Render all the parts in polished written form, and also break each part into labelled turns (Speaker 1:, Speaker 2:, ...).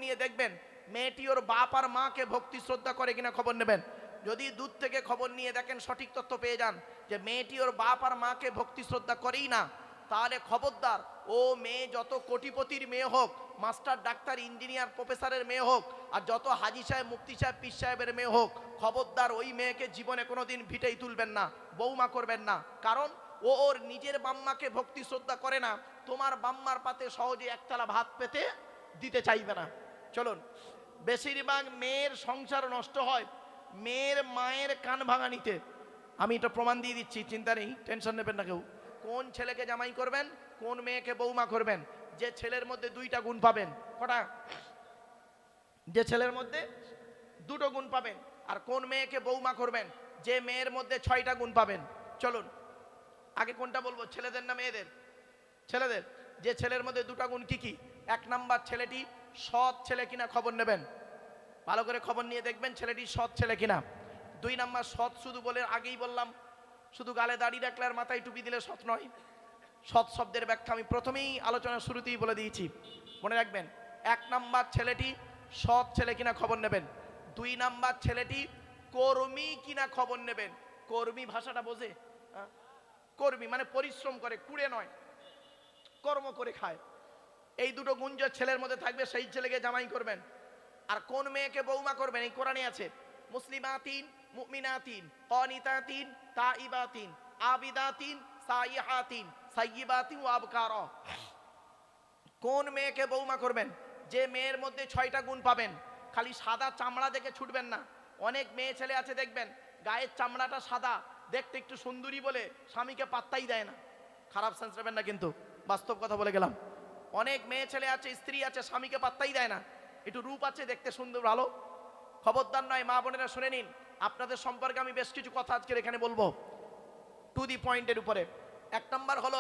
Speaker 1: নিয়ে দেখবেন মেয়েটি ওর বাপ আর মাকে ভক্তি শ্রদ্ধা করে কিনা খবর নেবেন। যদি দূর থেকে খবর নিয়ে দেখেন সঠিক তথ্য পেয়ে যান যে মেয়েটি ওর বাপ আর মাকে ভক্তি শ্রদ্ধা করেই না, তাহলে খবরদার, ও মেয়ে যত কোটিপতির মেয়ে হোক, মাস্টার ডাক্তার ইঞ্জিনিয়ার প্রফেসরের মেয়ে হোক, আর যত হাজি সাহেব মুফতি সাহেব পীর সাহেবের মেয়ে হোক, খবরদার ওই মেয়েকে জীবনে কোনোদিন ভিটেই তুলবেন না, বৌমা করবেন না। কারণ ও ওর নিজের বাম্মাকে ভক্তি শ্রদ্ধা করে না, তোমার বাম্মার পাতে সহজে একতলা ভাত পেতে দিতে চাইবে না। চলুন, বেশিরভাগ মেয়ের সংসার নষ্ট হয় মেয়ের মায়ের কান ভাঙানিতে। আমি এটা প্রমাণ দিয়ে দিচ্ছি, চিন্তা নেই, টেনশন নেবেন না কেউ। কোন ছেলেকে জামাই করবেন, কোন মেয়েকে বৌমা করবেন, যে ছেলের মধ্যে দুইটা গুণ পাবেন। কটা? যে ছেলের মধ্যে দুটো গুণ পাবেন। আর কোন মেয়েকে বৌমা করবেন, যে মেয়ের মধ্যে 6টা গুণ পাবেন। চলুন, আগে কোনটা বলবো, ছেলেদের না মেয়েদের? ছেলেদের। যে ছেলের মধ্যে দুটো গুণ কি কি? 1 নাম্বার, ছেলেটি সৎ ছেলে কিনা খবর নেবেন, ভালো করে খবর নিয়ে দেখবেন ছেলেটি সৎ ছেলে কিনা। 2 নাম্বার, সৎ শুধু বলে আগেই বললাম, শুধু গালে দাড়ি রাখলে আর মাথায় টুপি দিলে সৎ নয়। সৎ শব্দের ব্যাখ্যা আমি প্রথমেই আলোচনার শুরুতেই বলে দিয়েছি, মনে রাখবেন। 1 নাম্বার, ছেলেটি সৎ ছেলে কিনা খবর নেবেন। 2 নাম্বার, ছেলেটি কর্মী কিনা খবর নেবেন। কর্মী ভাষাটা বোঝে? কর্মী মানে পরিশ্রম করে, কুড়ে নয়, কর্ম করে খায়। এই দুটো গুণ যে ছেলের মধ্যে থাকবে সেই ছেলেকে জামাই করবেন। আর কোন মেয়েকে বৌমা করবেন, এই কোরআনে আছে, মুসলিমাতিন, মুমিনাতিন, কানিতাতিন, তাইবাতিন, আবিদাতিন, সাইহাতিন, সাইয়্যিবাতিন ওয়া আবকারা। কোন মেয়েকে বৌমা করবেন? যে মেয়ের মধ্যে 6টা গুণ পাবেন। খালি সাদা চামড়া দেখে ছুটবেন না। অনেক মেয়ে ছেলে আছে দেখবেন গায়ের চামড়াটা সাদা, দেখতে একটু সুন্দরী বলে স্বামীকে পাত্তাই দেয় না। খারাপ সেন্স নেবেন না কিন্তু, বাস্তব কথা বলে গেলাম। অনেক মেয়ে ছেলে আছে, স্ত্রী আছে, স্বামীকে পাত্তাই দেয় না। একটু রূপ আছে, দেখতে সুন্দর, ভালো, খবরদার নয়। মা বোনেরা শুনে নিন, আপনাদের সম্পর্কে আমি বেশ কিছু কথা আজকে এখানে বলবো, টু দি পয়েন্টের উপরে। 1 নাম্বার হলো,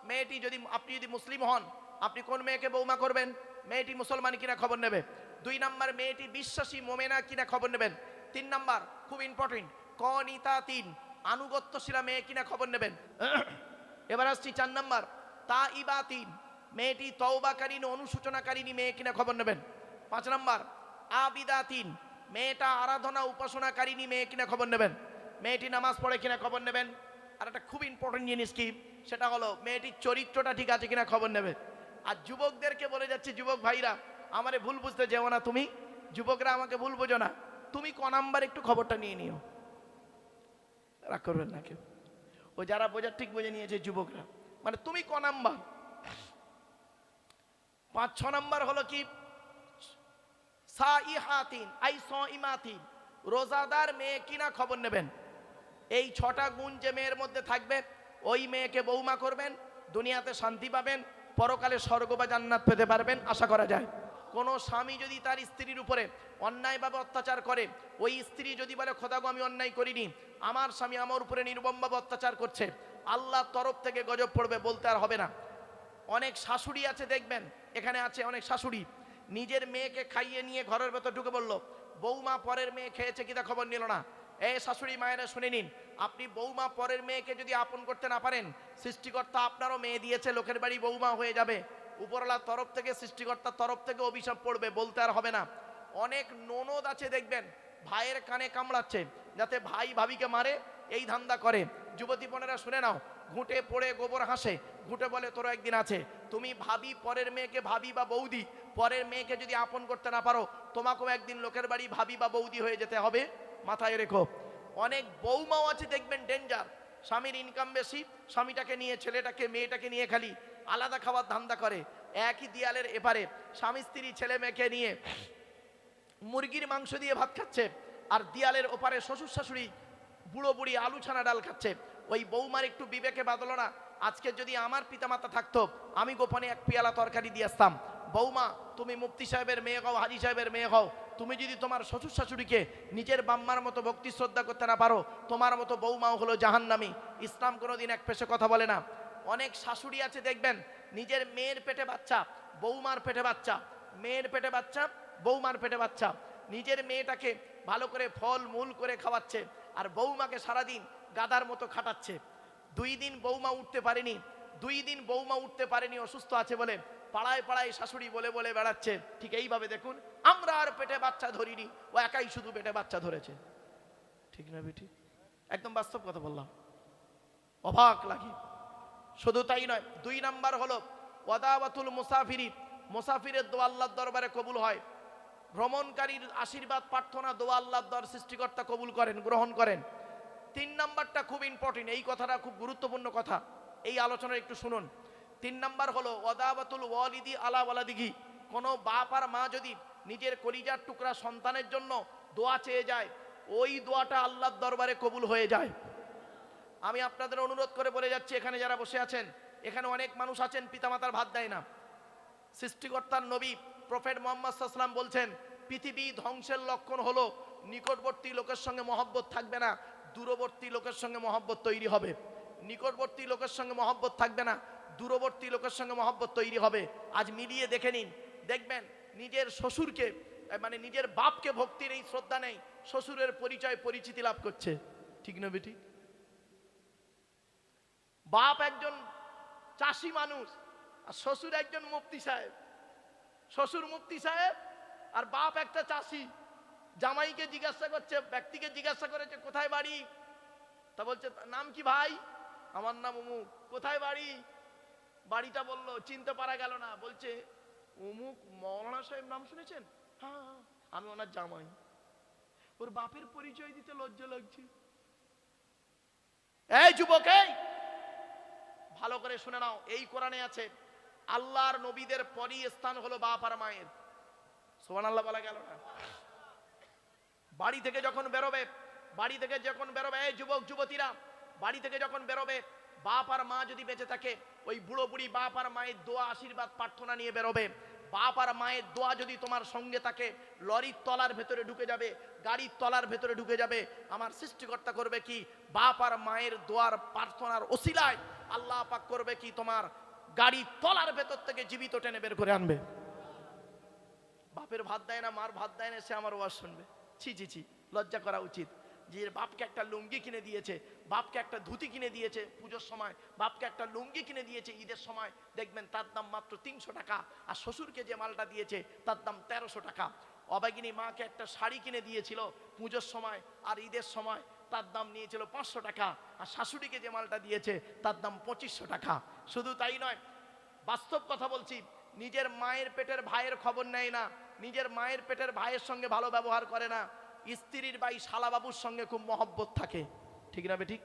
Speaker 1: মেয়েটি যদি, আপনি যদি মুসলিম হন, আপনি কোন মেয়েকে বৌমা করবেন, মেয়েটি মুসলমান কিনা খবর নেবে। 2 নাম্বার, মেয়েটি বিশ্বাসী মোমেনা কিনা খবর নেবেন। 3 নাম্বার, খুব ইম্পর্টেন্ট, কনিতাতিন, আনুগত্যশীলা মেয়ে কিনা খবর নেবেন। এবার আসছি 4 নাম্বার, তাইবাতিন, মেয়েটি তওবাকারিনী, অনুশোচনাকারিনী মেয়ে কিনা খবর নেবেন। 5 নাম্বার, আবিদাতিন, মেয়েটা আরাধনা উপাসনাকারিনী মেয়ে কিনা খবর নেবেন। মেয়েটি নামাজ পড়ে কিনা খবর নেবেন। আর একটা খুব ইম্পর্টেন্ট জিনিস কি, সেটা হলো মেয়েটির চরিত্রটা ঠিক আছে কিনা খবর নেবে। আর যুবকদেরকে বলে যাচ্ছি, যুবক ভাইরা আমারে ভুল বুঝতে যেও না, তুমি যুবকরা আমাকে ভুল বোঝো না, তুমি ক নাম্বার একটু খবরটা নিয়ে নিও, রাগ করবেন না কেউ। ও যারা বোঝার ঠিক বুঝে নিয়েছে যুবকরা, মানে তুমি ক নাম্বার। 5-6 নাম্বার হলো কি, সাইহাতিন আই সাইমাতিন, রোজাদার মেয়ে কিনা খবর নেবেন। এই 6টা গুণ যে মেয়ের মধ্যে থাকবে, ওই মেয়েকে বৌমা করবেন, দুনিয়াতে শান্তি পাবেন, পরকালে স্বর্গ বা জান্নাত পেতে পারবেন আশা করা যায়। কোনো স্বামী যদি তার স্ত্রীর উপরে অন্যায়ভাবে অত্যাচার করে, ওই স্ত্রী যদি বলে খোদা গো আমি অন্যায় করিনি, আমার স্বামী আমার উপরে নির্মমভাবে অত্যাচার করছে, আল্লাহর তরফ থেকে গজব পড়বে, বলতে আর হবে না। অনেক শাশুড়ি আছে দেখবেন, এখানে আছে অনেক শাশুড়ি, নিজের মেয়েকে খাইয়ে নিয়ে ঘরের ভেতর ঢুকে বলল, বৌমা পরের মেয়ে খেয়েছে কিনা খবর নিল না। এই শাশুড়ি মায়েরা শুনে নিন, আপনি বৌমা পরের মেয়েকে যদি আপন করতে না পারেন, সৃষ্টিকর্তা আপনারও মেয়ে দিয়েছে, লোকের বাড়ি বৌমা হয়ে যাবে, উপরওয়ালার তরফ থেকে, সৃষ্টিকর্তার তরফ থেকে অভিশাপ পড়বে, বলতে আর হবে না। অনেক ননদ আছে দেখবেন ভাইয়ের কানে কামড়াচ্ছে যাতে ভাই ভাবিকে মারে, এই ধান্দা করে। যুবতী বোনেরা শুনে নাও, ঘুঁটে পড়ে গোবর হাসে, ঘুঁটে বলে তোর একদিন আছে। তুমি ভাবি পরের মেয়েকে, ভাবি বা বৌদি পরের মেয়েকে যদি আপন করতে না পারো, তোমাকেও একদিন লোকের বাড়ি ভাবি বা বৌদি হয়ে যেতে হবে, মাথায় রেখো। অনেক বৌমাও আছে দেখবেন ডেঞ্জার, স্বামীর ইনকাম বেশি, স্বামীটাকে নিয়ে, ছেলেটাকে মেয়েটাকে নিয়ে খালি আলাদা খাবার ধান্দা করে। একই দেয়ালের এপারে স্বামী স্ত্রী ছেলে মেয়েকে নিয়ে মুরগির মাংস দিয়ে ভাত খাচ্ছে, আর দেয়ালের ওপারে শ্বশুর শাশুড়ি বুড়ো বুড়ি আলু ছানা ডাল খাচ্ছে। ওই বৌমার একটু বিবেকে বাদলো না, আজকে যদি আমার পিতামাতা থাকতো, আমি গোপনে 1 পেয়ালা তরকারি দিয়ে আসতাম। বৌমা, তুমি মুফতি সাহেবের মেয়ে হও, হাজি সাহেবের মেয়ে হও, তুমি যদি তোমার শ্বশুর শাশুড়িকে নিজের বাম্মার মতো ভক্তি শ্রদ্ধা করতে না পারো, তোমার মতো বৌমাও হলো জাহান্নামী। ইসলাম কোনোদিন এক পেশে কথা বলে না। অনেক শাশুড়ি আছে দেখবেন, নিজের মেয়ের পেটে বাচ্চা, বৌমার পেটে বাচ্চা, মেয়ের পেটে বাচ্চা, বৌমার পেটে বাচ্চা, নিজের মেয়েটাকে ভালো করে ফল মূল করে খাওয়াচ্ছে, আর বৌমাকে সারাদিন গাদার মতো খাটাচ্ছে। 2 দিন বৌমা উঠতে পারেনি, 2 দিন বৌমা উঠতে পারেনি অসুস্থ আছে বলে, পাড়ায় পাড়ায় শাশুড়ি বলে বলে বেড়াচ্ছে, ঠিক এইভাবে দেখুন আমরা আর পেটে বাচ্চা ধরিনি, ও একাই শুধু পেটে বাচ্চা ধরেছে। ঠিক না বেটি? একদম বাস্তব কথা বললাম, অবাক লাগে। শুধু তাই নয়, 2 নাম্বার হলো ওয়াদাওয়াতুল মুসাফিরি, মুসাফিরের দোয়া আল্লাহর দরবারে কবুল হয়। ভ্রমণকারীর আশীর্বাদ প্রার্থনা দোয়া আল্লাহর দরবারে সৃষ্টিকর্তা কবুল করেন, গ্রহণ করেন। 3 নাম্বারটা খুব ইম্পর্টেন্ট, এই কথাটা খুব গুরুত্বপূর্ণ কথা, এই আলোচনা একটু শুনুন। 3 নাম্বার হলো ওয়াদাওয়াতুল ওয়ালিদি আলা ওয়ালাদিহি, কোনো বাপ আর মা যদি নিজের কলিজার টুকরা সন্তানের জন্য দোয়া চেয়ে যায়, ওই দোয়াটা আল্লাহর দরবারে কবুল হয়ে যায়। আমি আপনাদের অনুরোধ করে বলে যাচ্ছি, এখানে যারা বসে আছেন, এখানে অনেক মানুষ আছেন পিতামাতার ভাত দেয় না। সৃষ্টিকর্তার নবী প্রফেট মুহাম্মদ সাল্লাল্লাহু আলাইহি ওয়াসাল্লাম বলছেন, পৃথিবী ধ্বংসের লক্ষণ হলো নিকটবর্তী লোকের সঙ্গে মহব্বত থাকবে না, দূরবর্তী লোকের সঙ্গে মহব্বত তৈরি হবে। নিকটবর্তী লোকের সঙ্গে মহব্বত থাকবে না, দূরবর্তী লোকের সঙ্গে মহব্বত তৈরি হবে। আজ মিলিয়ে দেখে নিন, দেখবেন নিজের শ্বশুরকে, মানে নিজের বাপকে ভক্তি নেই, শ্রদ্ধা নেই, শ্বশুরের পরিচয় পরিচিতি লাভ করছে। ঠিক না বেটি? বাপ একজন চাষি মানুষ আর শ্বশুর একজন মুফতি সাহেব, শ্বশুর মুফতি সাহেব আর বাপ একটা চাষি। জামাইকে জিজ্ঞাসা করছে, ব্যক্তিকে জিজ্ঞাসা করেছে কোথায় বাড়ি, তা বলছে নাম কি ভাই, আমার নাম অমুক। কোথায় বাড়ি, বাড়িটা বললো, চিনতে পারা গেল না। বলছে অমুক মৌলানা সাহেব, নাম শুনেছেন? হ্যাঁ, আমি ওনার জামাই। ওর বাপের পরিচয় দিতে লজ্জা লাগছে। এই যুবক, এই ভালো করে শুনে নাও, এই কোরআনে আছে আল্লাহর নবীদের পরই স্থান হলো বাপ আর মায়ের। সুবহানাল্লাহ বলা গেল না? বাড়ি থেকে যখন বেরোবে, এই যুবক যুবতীরা, বাড়ি থেকে যখন বেরোবে, বাপ আর মা যদি বেঁচে থাকে, ওই বুড়ো বুড়ি বাপ আর মায়ের দোয়া আশীর্বাদ প্রার্থনা নিয়ে বেরোবে। বাপ আর মায়ের দোয়া যদি তোমার সঙ্গে থাকে, লরির তলার ভেতরে ঢুকে যাবে, গাড়ির তলার ভেতরে ঢুকে যাবে। আমার সৃষ্টিকর্তা করবে কি, বাপ আর মায়ের দোয়ার প্রার্থনার ওসিলায় আল্লাহ পাক করবে কি, তোমার গাড়ির তলার ভেতর থেকে জীবিত টেনে বের করে আনবে। বাপের ভাত দেয় না, মার ভাত দেয় না, সে আমার ওয়াজ শুনবে। ছি ছি ছি, লজ্জা করা উচিত। যে বাপকে একটা লুঙ্গি কিনে দিয়েছে, বাপকে একটা ধুতি কিনে দিয়েছে পুজোর সময়, বাপকে একটা লুঙ্গি কিনে দিয়েছে ঈদের সময়, দেখবেন তার দাম মাত্র 300 টাকা। আর শ্বশুরকে যে মালটা দিয়েছে তার দাম 1300 টাকা। অবাগিনী মাকে একটা শাড়ি কিনে দিয়েছিল পুজোর সময় আর ঈদের সময়, তার দাম নিয়েছিল 500 টাকা। আর শাশুড়িকে যে মালটা দিয়েছে তার দাম 2500 টাকা। শুধু তাই নয়, বাস্তব কথা বলছি, নিজের মায়ের পেটের ভাইয়ের খবর নেয় না, নিজের মায়ের পেটের ভাইয়ের সঙ্গে ভালো ব্যবহার করে না, স্ত্রীর ভাই শালাবাবুর সঙ্গে খুব মহব্বত থাকে। ঠিক না বেঠিক?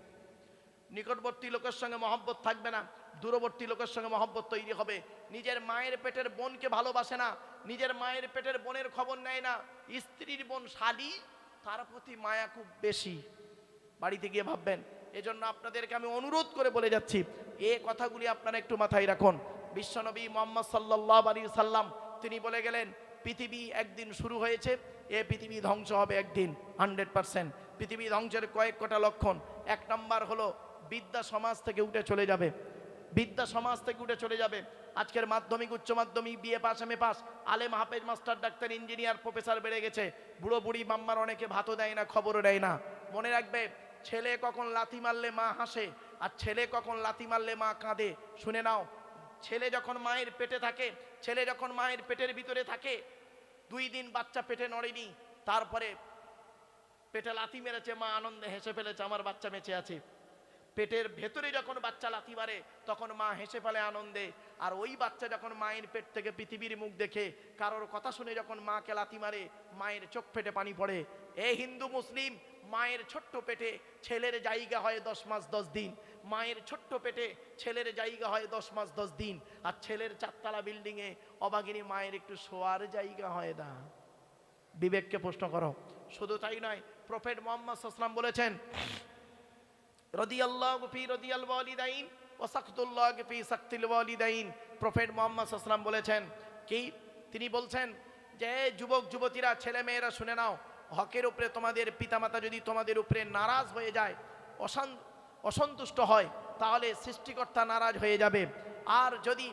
Speaker 1: নিকটবর্তী লোকের সঙ্গে মহব্বত থাকবে না, দূরবর্তী লোকের সঙ্গে মহব্বত তৈরি হবে। নিজের মায়ের পেটের বোনকে ভালোবাসে না, নিজের মায়ের পেটের বোনের খবর নেয় না, স্ত্রীর বোন শালি, তার প্রতি মায়া খুব বেশি। বাড়িতে গিয়ে ভাববেন। এজন্য আপনাদেরকে আমি অনুরোধ করে বলে যাচ্ছি, এই কথাগুলি আপনারা একটু মাথায় রাখুন। বিশ্বনবী মুহাম্মদ সাল্লাল্লাহু আলাইহি সাল্লাম তিনি বলে গেলেন, পৃথিবী একদিন শুরু হয়েছে, এ পৃথিবী ধ্বংস হবে একদিন 100%। পৃথিবী ধ্বংসের কয়েক কটা লক্ষণ। 1 নাম্বার হলো বিদ্যা সমাজ থেকে উঠে চলে যাবে, বিদ্যা সমাজ থেকে উঠে চলে যাবে। আজকের মাধ্যমিক, উচ্চ মাধ্যমিক, বিএ পাস, এমএ পাস, আলেম, হাফেজ, মাস্টার, ডাক্তার, ইঞ্জিনিয়ার, প্রফেসর বেড়ে গেছে। বুড়ো বুড়ি বাম্মার অনেকে ভাতও দেয় না, খবরও দেয় না। মনে রাখবে, ছেলে কখন লাথি মারলে মা হাসে, আর ছেলে কখন লাথি মারলে মা কাঁদে। শুনে নাও, ছেলে যখন মায়ের পেটে থাকে, ছেলে যখন মায়ের পেটের ভিতরে থাকে, 2 দিন বাচ্চা পেটে নড়েনি, তারপরে পেটে লাথি মেরেছে, মা আনন্দে হেসে ফেলেছে, আমার বাচ্চা বেঁচে আছে। পেটের ভেতরে যখন বাচ্চা লাথি মারে, তখন মা হেসে ফেলে আনন্দে। আর ওই বাচ্চা যখন মায়ের পেট থেকে পৃথিবীর মুখ দেখে, কারোর কথা শুনে যখন মাকে লাথি মারে, মায়ের চোখ ফেটে পানি পড়ে। এই হিন্দু মুসলিম, মায়ের ছোট্ট পেটে ছেলের জায়গা হয় 10 মাস 10 দিন, মায়ের ছোট্ট পেটে ছেলের জায়গা হয় 10 মাস 10 দিন। আর ছেলের 4তলা বিল্ডিংয়ে অবাগিনী মায়ের একটু শোয়ার জায়গা হয় না। বিবেককে প্রশ্ন করো। শুধু তাই নয়, প্রফেট মুহাম্মদ সাল্লাল্লাহু আলাইহি ওয়াসাল্লাম বলেছেন, রাদিয়াল্লাহু ফি রাদিয়াল ওয়ালিদাইন ওয়া সাকতুল্লাহু ফি সাকতিল ওয়ালিদাইন। প্রফেট মুহাম্মদ সাল্লাল্লাহু আলাইহি ওয়াসাল্লাম বলেছেন কি, তিনি বলছেন যে যুবক যুবতীরা, ছেলে মেয়েরা শুনে নাও, হকের উপরে তোমাদের পিতামাতা যদি তোমাদের উপরে নারাজ হয়ে যায়, অসন্তুষ্ট হয়, তাহলে সৃষ্টিকর্তা নারাজ হয়ে যাবে। আর যদি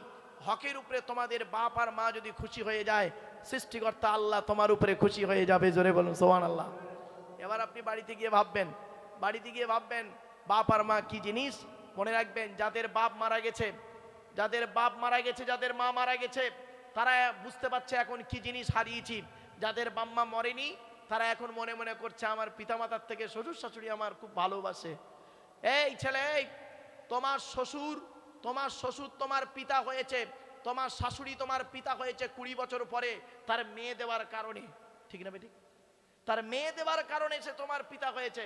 Speaker 1: হকের উপরে তোমাদের বাপ আর মা যদি খুশি হয়ে যায়, সৃষ্টিকর্তা আল্লাহ তোমার উপরে খুশি হয়ে যাবে। জোরে বলুন সুবহানাল্লাহ। এবার আপনি বাড়িতে গিয়ে ভাববেন, বাড়িতে গিয়ে ভাববেন বাপ আর মা কি জিনিস। মনে রাখবেন, যাদের বাপ মারা গেছে যাদের বাপ মারা গেছে, যাদের মা মারা গেছে, তারা বুঝতে পারছে এখন কি জিনিস হারিয়েছি। যাদের বাম্মা মরেনি, তারা এখন মনে মনে করছে আমার পিতামাতার থেকে শ্বশুর শাশুড়ি আমার খুব ভালোবাসে। এই ছেলে, এই তোমার শ্বশুর তোমার পিতা হয়েছে, তোমার শাশুড়ি তোমার পিতা হয়েছে 20 বছর পরে তার মেয়ে দেওয়ার কারণে, ঠিক না বেটি? তার মেয়ে দেওয়ার কারণে সে তোমার পিতা হয়েছে।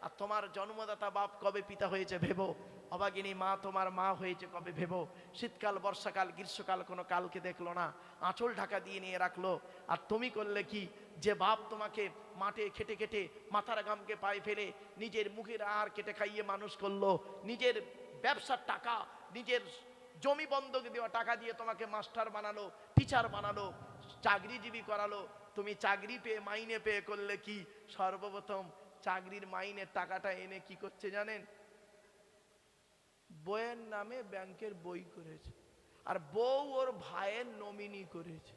Speaker 1: আর তোমার জন্মদাতা বাপ কবে পিতা হয়েছে ভেবো। অভাগিনী মা তোমার মা হয়েছে কবে ভেবো। শীতকাল, বর্ষাকাল, গ্রীষ্মকাল কোনো কালকে দেখলো না, আঁচল ঢাকা দিয়ে নিয়ে রাখলো। আর তুমি করলে কি? যে বাপ তোমাকে মাঠে খেটে খেটে মাথার ঘামকে পায়ে ফেলে নিজের মুখের আহার কেটে খাইয়ে মানুষ করলো, নিজের ব্যবসার টাকা, নিজের জমি বন্ধক দেওয়া টাকা দিয়ে তোমাকে মাস্টার বানালো, টিচার বানালো, চাকরিজীবী করালো, তুমি চাকরি পেয়ে মাইনে পেয়ে করলে কি? সর্বপ্রথম চাকরির মাইনের টাকাটা এনে কি করছে জানেন? বইয়ের নামে ব্যাংকের বই করেছে, আর বউ ওর ভাইয়ের নমিনি করেছে।